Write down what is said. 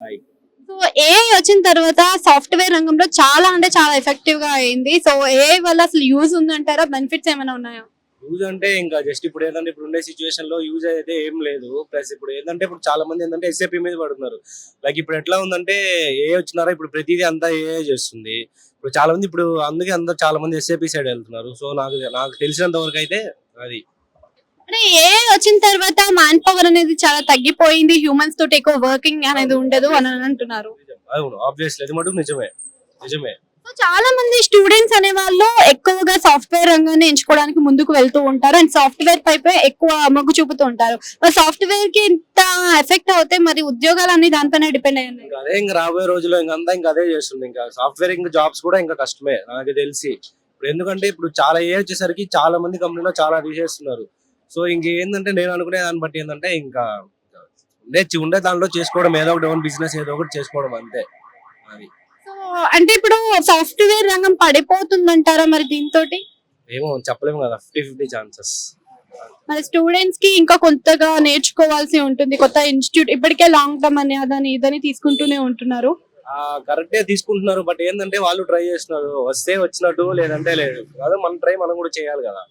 Hi. So AI వచ్చిన తర్వాత software రంగంలో చాలా అంటే చాలా ఎఫెక్టివ్‌గా అయింది. సో ఏఐ వల్ల అసలు యూజ్ ఉందంటారా? బెనిఫిట్స్ ఏమైనా ఉన్నాయా? యూజ్ అంటే ఇంకా జస్ట్ ఇప్పుడు ఏంటంటే ఇప్పుడు ఉండే సిచ్యువేషన్ లో యూజ్ అయితే ఏం లేదు. ప్లస్ ఇప్పుడు ఏంటంటే ఇప్పుడు చాలా మంది ఏంటంటే ఎస్ఏపీ మీద పడుతున్నారు. లైక్ ఇప్పుడు ఎట్లా ఉందంటే ఏఐ వచ్చినారా ఇప్పుడు ప్రతిదీ అంతా ఏఐ చేస్తుంది. ఇప్పుడు చాలా మంది ఇప్పుడు అందుకే అందరు చాలా మంది ఎస్ఏపీ సైడ్ వెళ్తున్నారు. సో నాకు నాకు తెలిసినంత వరకు అయితే అది. అంటే ఏఐ వచ్చిన తర్వాత మ్యాన్ పవర్ అనేది చాలా తగ్గిపోయింది. హ్యూమన్స్ తోటి ఎక్కువ వర్కింగ్ అనేది ఉండదు అని అంటున్నారు. అవును, ఆబ్వియస్లీ అది మటుకు నిజమే. నిజమే. సో చాలా మంది స్టూడెంట్స్ అనే వాళ్ళు ఎక్కువగా సాఫ్ట్‌వేర్ రంగాన్ని ఎంచుకోవడానికి ముందుకు వెళ్తూ ఉంటారు. అండ్ సాఫ్ట్‌వేర్ పైపే ఎక్కువ మొగ్గు చూపుతూ ఉంటారు. మరి సాఫ్ట్‌వేర్ కి ఇంత ఎఫెక్ట్ అవుతే మరి ఉద్యోగాలన్నీ దానిపైనే డిపెండ్ అయ్యి ఉన్నాయి. ఇంకా అదే ఇంకా రాబోయే రోజుల్లో ఇంకంతా ఇంకా అదే చేస్తుంది. ఇంకా సాఫ్ట్వేర్ ఇంకా జాబ్స్ కూడా ఇంకా కష్టమే నాకు తెలిసి. ఇప్పుడు ఎందుకంటే ఇప్పుడు చాలా ఏ వచ్చేసరికి చాలా మంది కంపెనీలో చాలా తీసేస్తున్నారు. సో ఇంకేందంటే నేను అనుకునే దాన్ని బట్టి ఏంటంటే ఇంకా ఉండే దాంట్లో చేసుకోవడం, ఏదో ఒకటి ఓన్ బిజినెస్ ఏదో ఒకటి చేసుకోవడం అంతే. అది. సో అంటే ఇప్పుడు సాఫ్ట్‌వేర్ రంగం పడిపోతుందంటారా మరి దీనితోటి? ఏమో చెప్పలేము కదా, 50-50 ఛాన్సెస్. మరి స్టూడెంట్స్ కి ఇంకా కొత్తగా నేర్చుకోవాల్సి ఉంటుంది. కొత్త ఇన్‌స్టిట్యూట్ ఇప్పటికే లాంగ్ టర్మ్ అని అదని ఇదని తీసుకుంటూనే ఉంటున్నారు. కరెక్టే తీసుకుంటున్నారు. బట్ ఏంటంటే వాళ్ళు ట్రై చేస్తున్నారు. వస్తే వచ్చినట్టు, లేదంటే లేదు. అదే మన ట్రై మనం కూడా చేయాలి కదా.